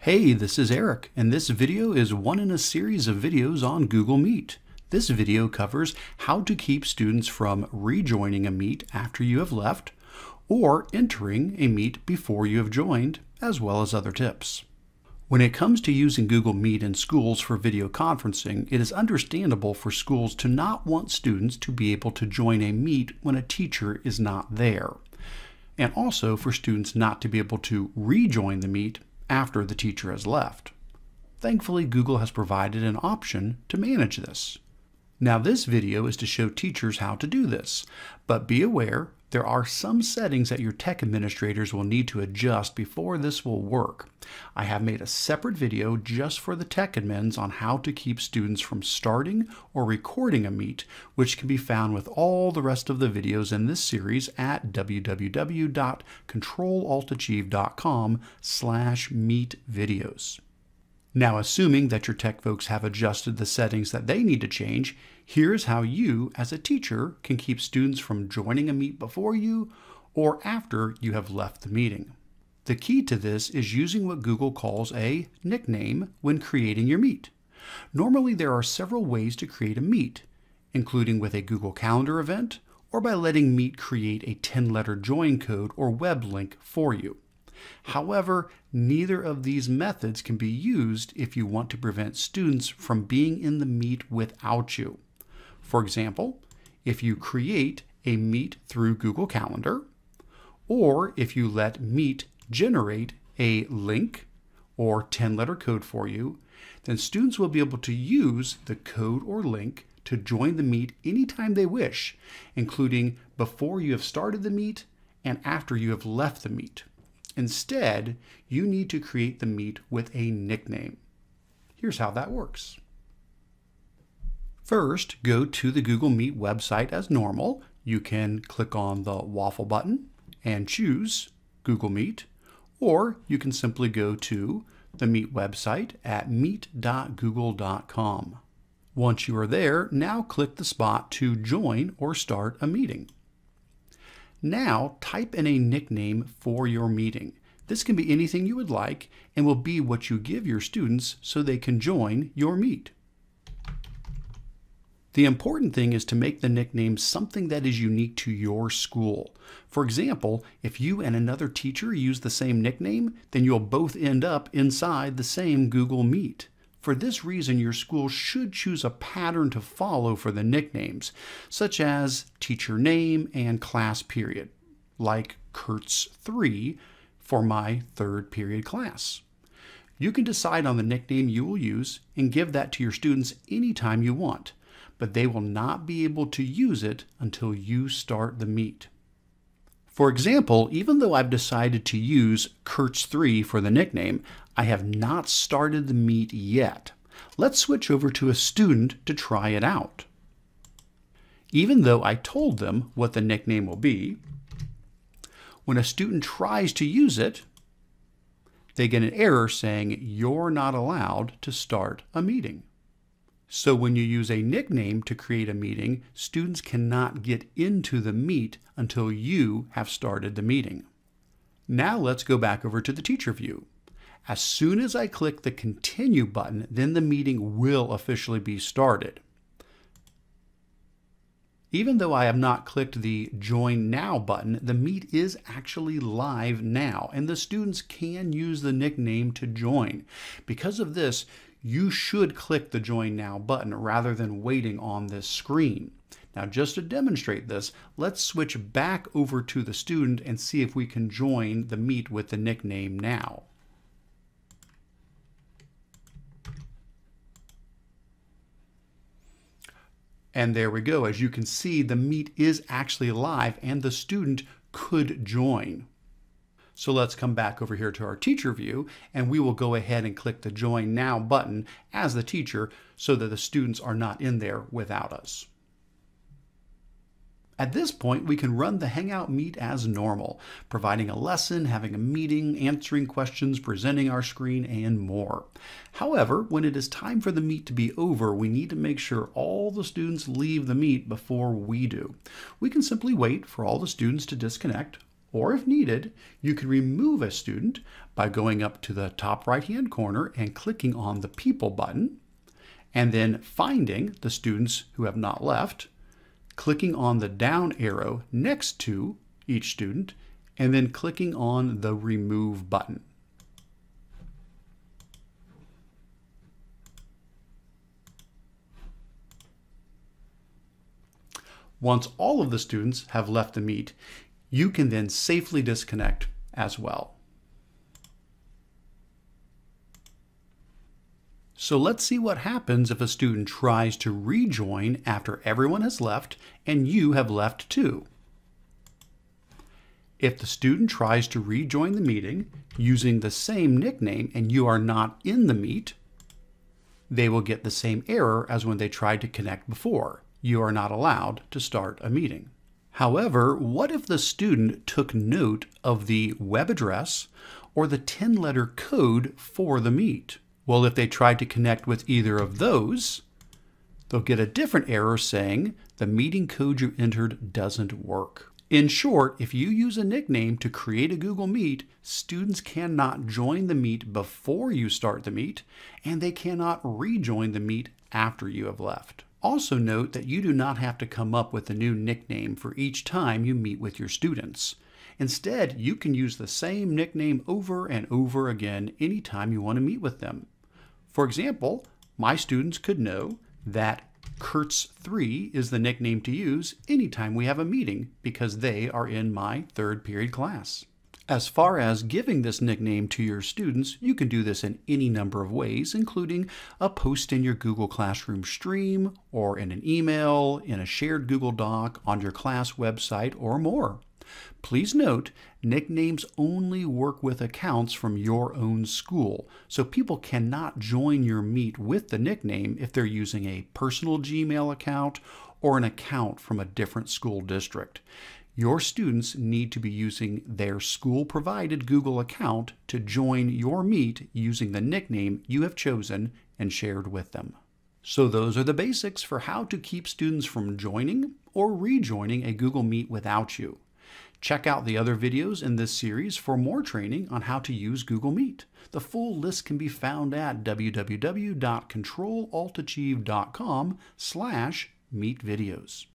Hey, this is Eric, and this video is one in a series of videos on Google Meet. This video covers how to keep students from rejoining a Meet after you have left, or entering a Meet before you have joined, as well as other tips. When it comes to using Google Meet in schools for video conferencing, it is understandable for schools to not want students to be able to join a Meet when a teacher is not there, and also for students not to be able to rejoin the Meet after the teacher has left. Thankfully, Google has provided an option to manage this. Now, this video is to show teachers how to do this, but be aware there are some settings that your tech administrators will need to adjust before this will work. I have made a separate video just for the tech admins on how to keep students from starting or recording a Meet, which can be found with all the rest of the videos in this series at www.controlaltachieve.com/meetvideos. Now, assuming that your tech folks have adjusted the settings that they need to change, here's how you, as a teacher, can keep students from joining a Meet before you or after you have left the meeting. The key to this is using what Google calls a nickname when creating your Meet. Normally, there are several ways to create a Meet, including with a Google Calendar event or by letting Meet create a 10-letter join code or web link for you. However, neither of these methods can be used if you want to prevent students from being in the Meet without you. For example, if you create a Meet through Google Calendar, or if you let Meet generate a link or 10-letter code for you, then students will be able to use the code or link to join the Meet anytime they wish, including before you have started the Meet and after you have left the Meet. Instead, you need to create the Meet with a nickname. Here's how that works. First, go to the Google Meet website as normal. You can click on the waffle button and choose Google Meet, or you can simply go to the Meet website at meet.google.com. Once you are there, now click the spot to join or start a meeting. Now, type in a nickname for your meeting. This can be anything you would like and will be what you give your students so they can join your Meet. The important thing is to make the nickname something that is unique to your school. For example, if you and another teacher use the same nickname, then you'll both end up inside the same Google Meet. For this reason, your school should choose a pattern to follow for the nicknames, such as teacher name and class period, like Kurtz 3 for my third period class. You can decide on the nickname you will use and give that to your students anytime you want, but they will not be able to use it until you start the Meet. For example, even though I've decided to use Kurtz 3 for the nickname, I have not started the Meet yet. Let's switch over to a student to try it out. Even though I told them what the nickname will be, when a student tries to use it, they get an error saying you're not allowed to start a meeting. So when you use a nickname to create a meeting, students cannot get into the Meet until you have started the meeting. Now let's go back over to the teacher view. As soon as I click the Continue button, then the meeting will officially be started. Even though I have not clicked the Join Now button, the Meet is actually live now, and the students can use the nickname to join. Because of this, you should click the Join Now button rather than waiting on this screen. Now, just to demonstrate this, let's switch back over to the student and see if we can join the Meet with the nickname now. And there we go. As you can see, the Meet is actually live and the student could join. So let's come back over here to our teacher view, and we will go ahead and click the Join Now button as the teacher so that the students are not in there without us. At this point, we can run the Hangout Meet as normal, providing a lesson, having a meeting, answering questions, presenting our screen, and more. However, when it is time for the Meet to be over, we need to make sure all the students leave the Meet before we do. We can simply wait for all the students to disconnect, Or if needed, you can remove a student by going up to the top right-hand corner and clicking on the People button, and then finding the students who have not left, clicking on the down arrow next to each student, and then clicking on the Remove button. Once all of the students have left the Meet, you can then safely disconnect as well. So let's see what happens if a student tries to rejoin after everyone has left and you have left too. If the student tries to rejoin the meeting using the same nickname and you are not in the Meet, they will get the same error as when they tried to connect before. You are not allowed to start a meeting. However, what if the student took note of the web address or the 10-letter code for the Meet? Well, if they tried to connect with either of those, they'll get a different error saying the meeting code you entered doesn't work. In short, if you use a nickname to create a Google Meet, students cannot join the Meet before you start the Meet, and they cannot rejoin the Meet after you have left. Also note that you do not have to come up with a new nickname for each time you meet with your students. Instead, you can use the same nickname over and over again anytime you want to meet with them. For example, my students could know that Kurtz3 is the nickname to use anytime we have a meeting because they are in my third period class. As far as giving this nickname to your students, you can do this in any number of ways, including a post in your Google Classroom stream, or in an email, in a shared Google Doc, on your class website, or more. Please note, nicknames only work with accounts from your own school, so people cannot join your Meet with the nickname if they're using a personal Gmail account or an account from a different school district. Your students need to be using their school-provided Google account to join your Meet using the nickname you have chosen and shared with them. So those are the basics for how to keep students from joining or rejoining a Google Meet without you. Check out the other videos in this series for more training on how to use Google Meet. The full list can be found at www.controlaltachieve.com/meetvideos.